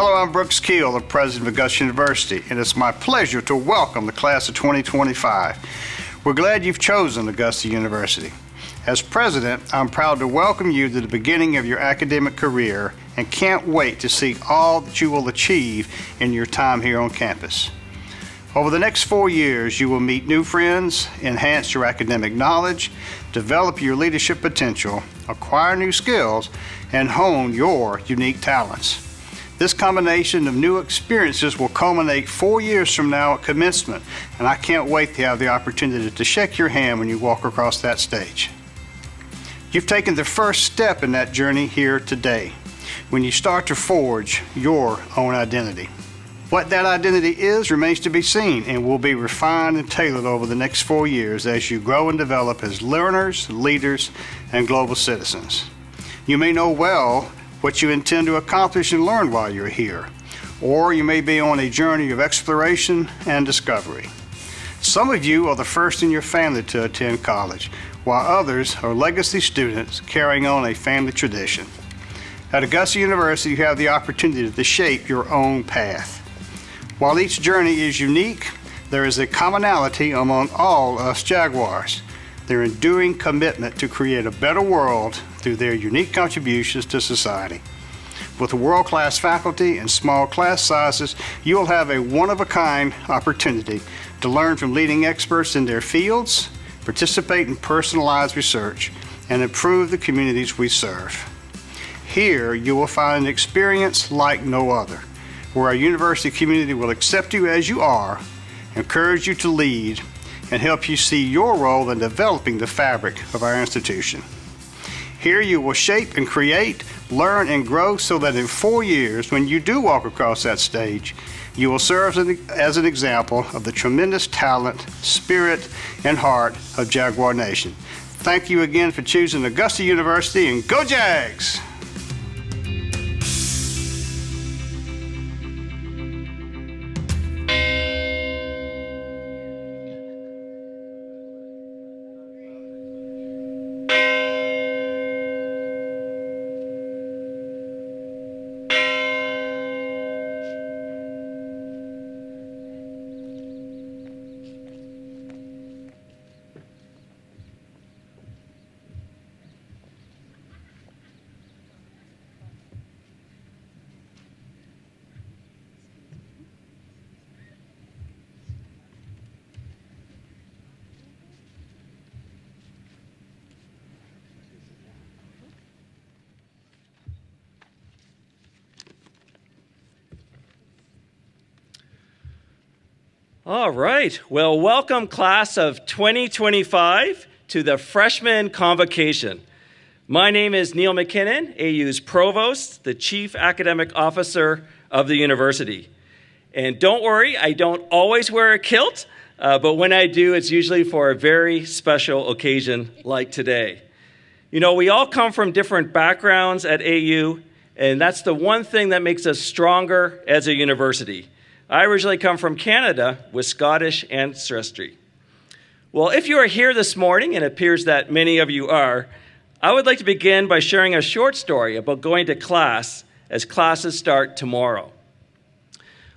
Hello, I'm Brooks Keel, the president of Augusta University, and it's my pleasure to welcome the class of 2025. We're glad you've chosen Augusta University. As president, I'm proud to welcome you to the beginning of your academic career and can't wait to see all that you will achieve in your time here on campus. Over the next 4 years, you will meet new friends, enhance your academic knowledge, develop your leadership potential, acquire new skills, and hone your unique talents. This combination of new experiences will culminate 4 years from now at commencement, and I can't wait to have the opportunity to shake your hand when you walk across that stage. You've taken the first step in that journey here today, when you start to forge your own identity. What that identity is remains to be seen and will be refined and tailored over the next 4 years as you grow and develop as learners, leaders, and global citizens. You may know well what you intend to accomplish and learn while you're here, or you may be on a journey of exploration and discovery. Some of you are the first in your family to attend college, while others are legacy students carrying on a family tradition. At Augusta University, you have the opportunity to shape your own path. While each journey is unique, there is a commonality among all us Jaguars: their enduring commitment to create a better world through their unique contributions to society. With world-class faculty and small class sizes, you will have a one-of-a-kind opportunity to learn from leading experts in their fields, participate in personalized research, and improve the communities we serve. Here, you will find an experience like no other, where our university community will accept you as you are, encourage you to lead, and help you see your role in developing the fabric of our institution. Here you will shape and create, learn and grow so that in 4 years, when you do walk across that stage, you will serve as an example of the tremendous talent, spirit, and heart of Jaguar Nation. Thank you again for choosing Augusta University, and go Jags! All right. Well, welcome, class of 2025, to the Freshman Convocation. My name is Neil McKinnon, AU's Provost, the Chief Academic Officer of the university. And don't worry, I don't always wear a kilt, but when I do, it's usually for a very special occasion like today. You know, we all come from different backgrounds at AU, and that's the one thing that makes us stronger as a university. I originally come from Canada with Scottish ancestry. Well, if you are here this morning, and it appears that many of you are, I would like to begin by sharing a short story about going to class as classes start tomorrow.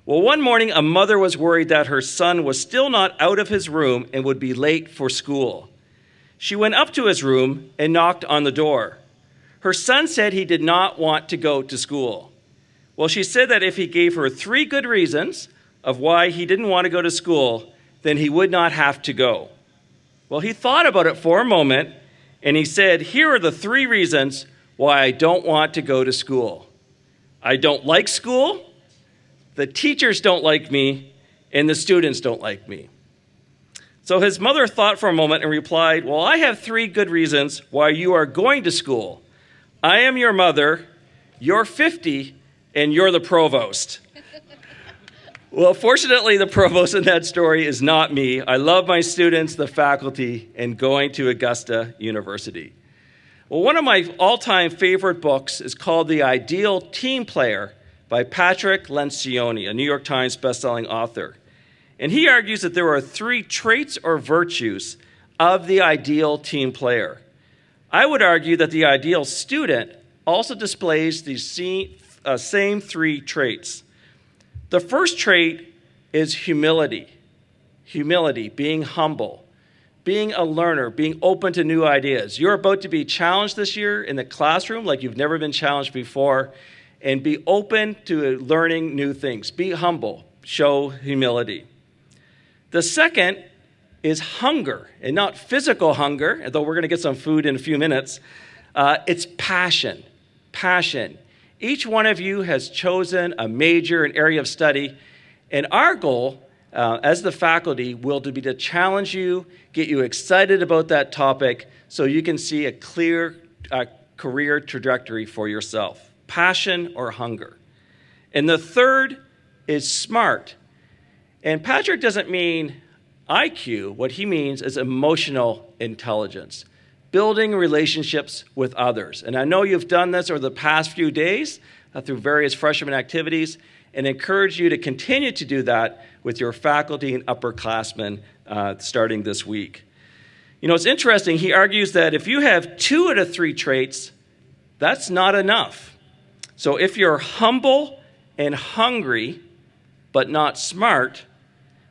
Well, one morning, a mother was worried that her son was still not out of his room and would be late for school. She went up to his room and knocked on the door. Her son said he did not want to go to school. Well, she said that if he gave her 3 good reasons of why he didn't want to go to school, then he would not have to go. Well, he thought about it for a moment, and he said, here are the 3 reasons why I don't want to go to school. I don't like school, the teachers don't like me, and the students don't like me. So his mother thought for a moment and replied, well, I have 3 good reasons why you are going to school. I am your mother, you're 50, and you're the provost. Well, fortunately, the provost in that story is not me. I love my students, the faculty, and going to Augusta University. Well, one of my all-time favorite books is called The Ideal Team Player by Patrick Lencioni, a New York Times bestselling author. And he argues that there are 3 traits or virtues of the ideal team player. I would argue that the ideal student also displays these same three traits. The first trait is humility. Humility, being humble, being a learner, being open to new ideas. You're about to be challenged this year in the classroom like you've never been challenged before, and be open to learning new things. Be humble, show humility. The second is hunger, and not physical hunger, although we're going to get some food in a few minutes. It's passion. Passion. Each one of you has chosen a major, an area of study, and our goal as the faculty will be to challenge you, get you excited about that topic so you can see a clear career trajectory for yourself. Passion or hunger. And the third is smart. And Patrick doesn't mean IQ. What he means is emotional intelligence, building relationships with others. And I know you've done this over the past few days through various freshman activities, and encourage you to continue to do that with your faculty and upperclassmen starting this week. You know, it's interesting. He argues that if you have 2 out of 3 traits, that's not enough. So if you're humble and hungry, but not smart,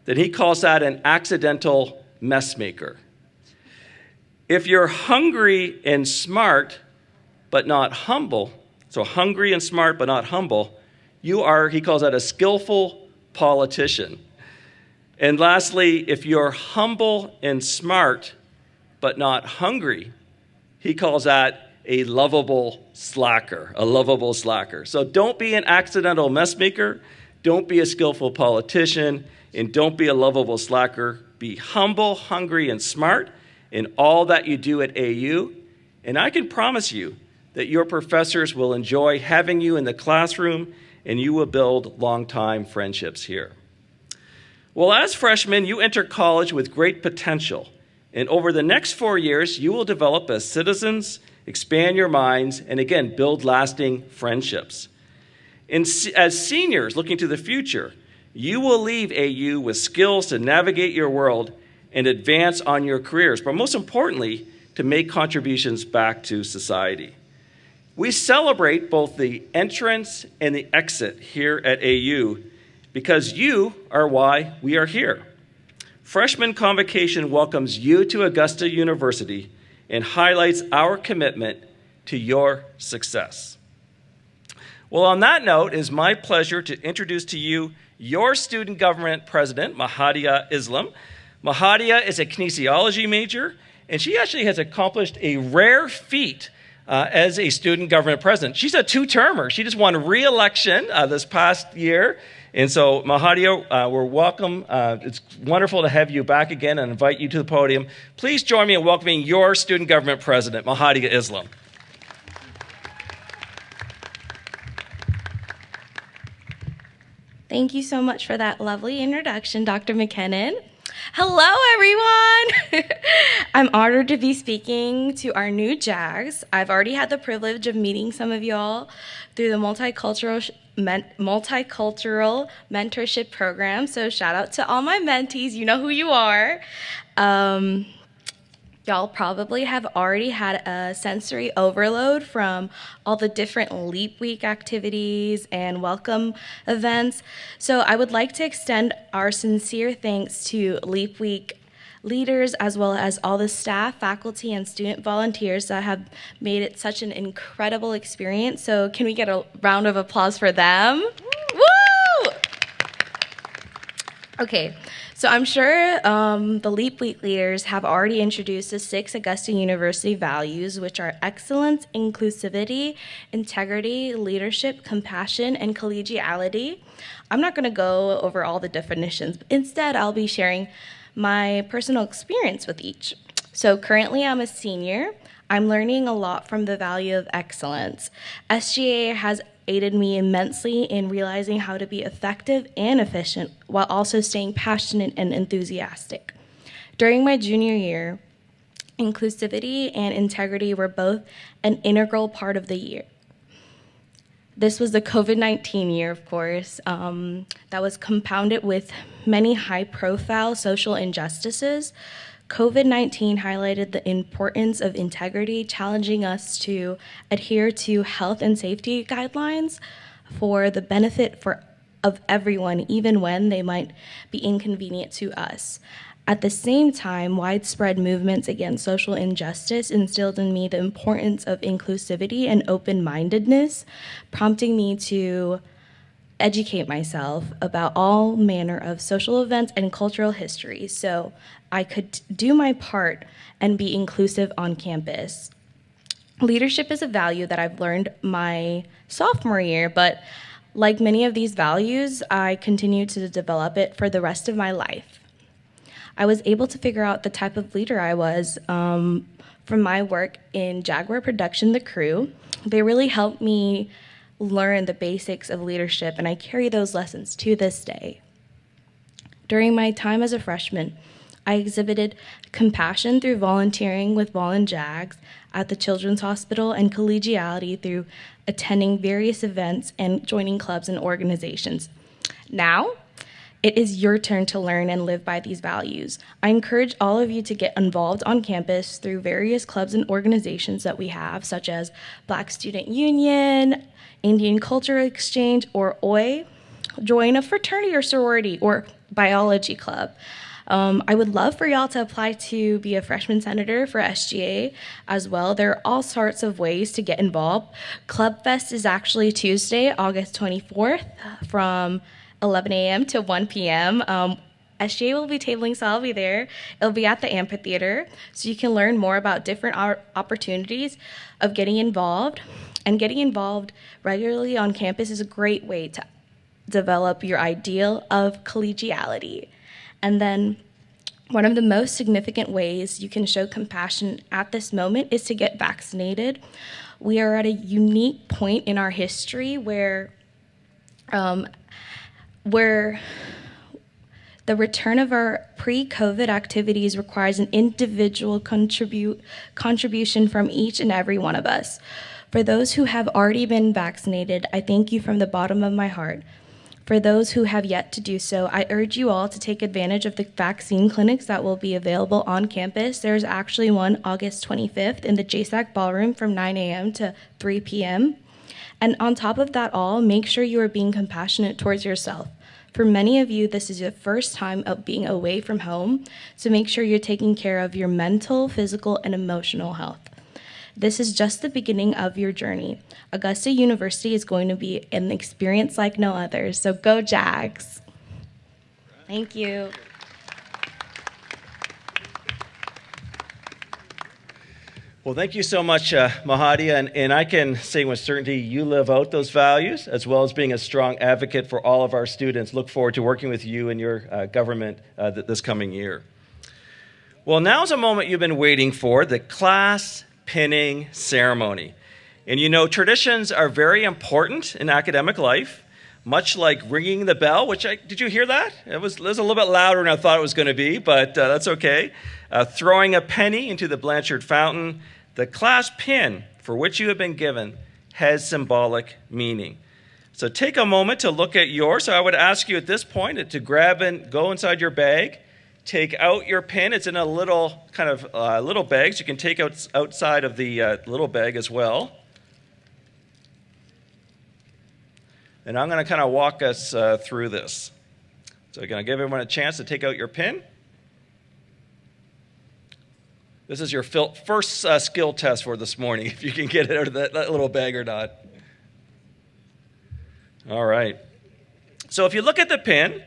then he calls that an accidental messmaker. If you're hungry and smart, but not humble, so hungry and smart, but not humble, you are, he calls that a skillful politician. And lastly, if you're humble and smart, but not hungry, he calls that a lovable slacker, a lovable slacker. So don't be an accidental messmaker, don't be a skillful politician, and don't be a lovable slacker. Be humble, hungry, and smart in all that you do at AU. And I can promise you that your professors will enjoy having you in the classroom, and you will build long-time friendships here. Well, as freshmen, you enter college with great potential. And over the next 4 years, you will develop as citizens, expand your minds, and again, build lasting friendships. And as seniors looking to the future, you will leave AU with skills to navigate your world and advance on your careers, but most importantly, to make contributions back to society. We celebrate both the entrance and the exit here at AU because you are why we are here. Freshman Convocation welcomes you to Augusta University and highlights our commitment to your success. Well, on that note, it is my pleasure to introduce to you your student government president, Mahadiya Islam. Mahadiya is a kinesiology major, and she actually has accomplished a rare feat as a student government president. She's a 2-termer. She just won re-election this past year. And so, Mahadiya, we're welcome. It's wonderful to have you back again and invite you to the podium. Please join me in welcoming your student government president, Mahadiya Islam. Thank you so much for that lovely introduction, Dr. McKinnon. Hello, everyone. I'm honored to be speaking to our new JAGs. I've already had the privilege of meeting some of y'all through the multicultural mentorship program. So shout out to all my mentees. You know who you are. Y'all probably have already had a sensory overload from all the different Leap Week activities and welcome events. So I would like to extend our sincere thanks to Leap Week leaders as well as all the staff, faculty, and student volunteers that have made it such an incredible experience. So can we get a round of applause for them? Woo! Okay. So I'm sure the Leap Week leaders have already introduced the 6 Augusta University values, which are excellence, inclusivity, integrity, leadership, compassion, and collegiality. I'm not going to go over all the definitions. Instead, I'll be sharing my personal experience with each. So currently, I'm a senior. I'm learning a lot from the value of excellence. SGA has aided me immensely in realizing how to be effective and efficient while also staying passionate and enthusiastic. During my junior year, inclusivity and integrity were both an integral part of the year. This was the COVID-19 year, of course, that was compounded with many high-profile social injustices. COVID-19 highlighted the importance of integrity, challenging us to adhere to health and safety guidelines, for the benefit of everyone, even when they might be inconvenient to us. At the same time, widespread movements against social injustice instilled in me the importance of inclusivity and open-mindedness, prompting me to educate myself about all manner of social events and cultural history so I could do my part and be inclusive on campus. Leadership is a value that I've learned my sophomore year, but like many of these values, I continue to develop it for the rest of my life. I was able to figure out the type of leader I was from my work in Jaguar Production, The Crew. They really helped me learn the basics of leadership, and I carry those lessons to this day. During my time as a freshman, I exhibited compassion through volunteering with Vol and Jags at the Children's Hospital and collegiality through attending various events and joining clubs and organizations. Now, it is your turn to learn and live by these values. I encourage all of you to get involved on campus through various clubs and organizations that we have, such as Black Student Union, Indian Culture Exchange, or OI. Join a fraternity or sorority or biology club. I would love for y'all to apply to be a freshman senator for SGA as well. There are all sorts of ways to get involved. Club Fest is actually Tuesday, August 24th from 11 a.m. to 1 p.m. SGA will be tabling, so I'll be there. It'll be at the amphitheater, so you can learn more about different opportunities of getting involved. And getting involved regularly on campus is a great way to develop your ideal of collegiality. And then one of the most significant ways you can show compassion at this moment is to get vaccinated. We are at a unique point in our history where the return of our pre-COVID activities requires an individual contribution from each and every one of us. For those who have already been vaccinated, I thank you from the bottom of my heart. For those who have yet to do so, I urge you all to take advantage of the vaccine clinics that will be available on campus. There's actually one August 25th in the JSAC ballroom from 9 a.m. to 3 p.m. And on top of that all, make sure you are being compassionate towards yourself. For many of you, this is your first time of being away from home, so make sure you're taking care of your mental, physical, and emotional health. This is just the beginning of your journey. Augusta University is going to be an experience like no other, so go Jags. Thank you. Well, thank you so much, Mahadiya, and I can say with certainty you live out those values, as well as being a strong advocate for all of our students. Look forward to working with you and your government this coming year. Well, now's a moment you've been waiting for, the class pinning ceremony. And you know, traditions are very important in academic life, much like ringing the bell, did you hear that? It was a little bit louder than I thought it was going to be, but that's okay. Throwing a penny into the Blanchard fountain, the class pin for which you have been given has symbolic meaning. So take a moment to look at yours. So I would ask you at this point to grab and go inside your bag, take out your pin. It's in a little little bag, so you can take out outside of the little bag as well. And I'm going to kind of walk us through this. So I'm going to give everyone a chance to take out your pin. This is your first skill test for this morning, if you can get it out of that little bag or not. All right. So if you look at the pin,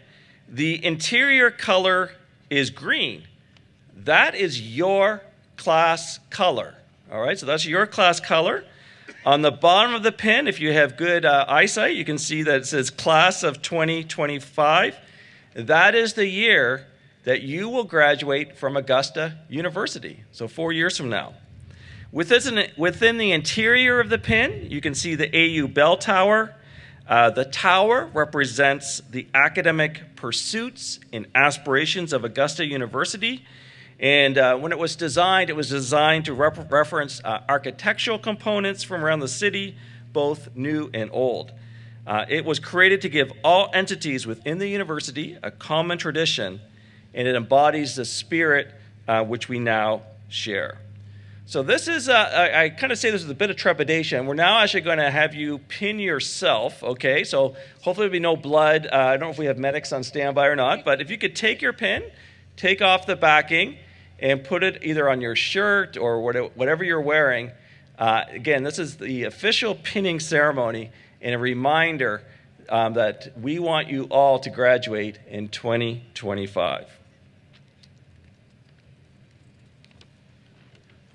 the interior color is green. That is your class color. All right, so that's your class color. On the bottom of the pin, if you have good eyesight, you can see that it says Class of 2025. That is the year that you will graduate from Augusta University, so 4 years from now. Within the interior of the pin, you can see the AU bell tower. The tower represents the academic pursuits and aspirations of Augusta University. And when it was designed to reference architectural components from around the city, both new and old. It was created to give all entities within the university a common tradition, and it embodies the spirit which we now share. So this is, I kind of say this with a bit of trepidation. We're now actually going to have you pin yourself, okay? So hopefully there'll be no blood. I don't know if we have medics on standby or not, but if you could take your pin, take off the backing, and put it either on your shirt or whatever you're wearing. Again, this is the official pinning ceremony and a reminder that we want you all to graduate in 2025.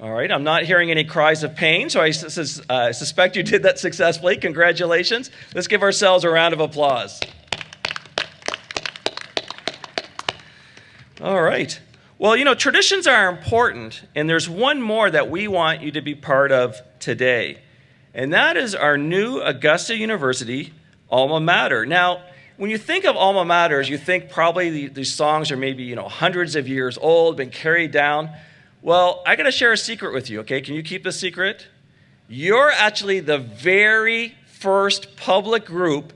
All right, I'm not hearing any cries of pain, so I suspect you did that successfully. Congratulations. Let's give ourselves a round of applause. All right. Well, you know, traditions are important, and there's one more that we want you to be part of today, and that is our new Augusta University alma mater. Now, when you think of alma maters, you think probably these songs are maybe, hundreds of years old, been carried down. Well, I got to share a secret with you, okay? Can you keep the secret? You're actually the very first public group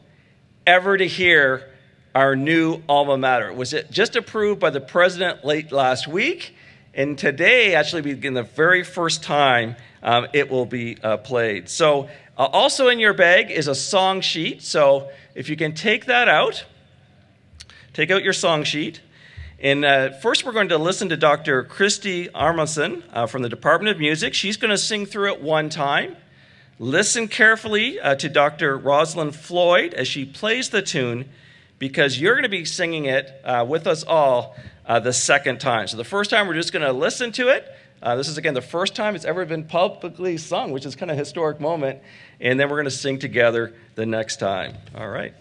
ever to hear our new alma mater. It was just approved by the president late last week, and today actually begin the very first time it will be played. So also in your bag is a song sheet. So if you can take that out, take out your song sheet. And first, we're going to listen to Dr. Christy Armanson from the Department of Music. She's going to sing through it one time. Listen carefully to Dr. Rosalind Floyd as she plays the tune, because you're going to be singing it with us all the second time. So the first time, we're just going to listen to it. This is, again, the first time it's ever been publicly sung, which is kind of a historic moment. And then we're going to sing together the next time. All right.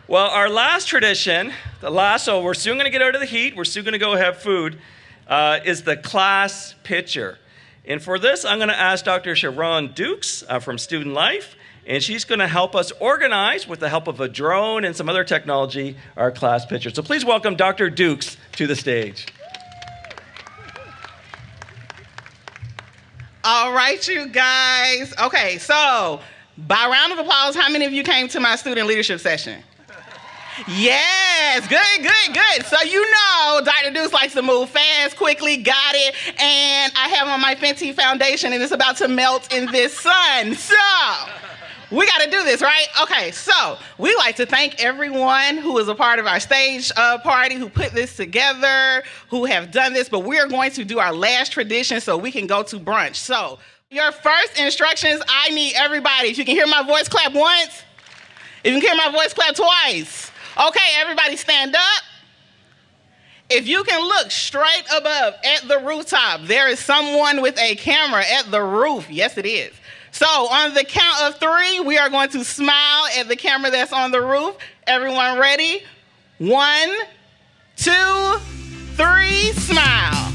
Well, our last tradition, so we're soon going to get out of the heat, we're soon going to go have food, is the class picture. And for this, I'm going to ask Dr. Sharon Dukes from Student Life, and she's going to help us organize, with the help of a drone and some other technology, our class picture. So please welcome Dr. Dukes to the stage. All right, you guys. Okay, so by round of applause, how many of you came to my student leadership session? Yes, good. So you know Dr. Dukes likes to move fast, quickly, got it. And I have on my Fenty foundation, and it's about to melt in this sun. So we got to do this, right? Okay, so we like to thank everyone who is a part of our stage party, who put this together, who have done this. But we're going to do our last tradition so we can go to brunch. So your first instructions, I need everybody. If you can hear my voice, clap once. If you can hear my voice, clap twice. Okay, everybody stand up. If you can look straight above at the rooftop, there is someone with a camera at the roof. Yes, it is. So on the count of 3, we are going to smile at the camera that's on the roof. Everyone ready? 1, 2, 3, smile.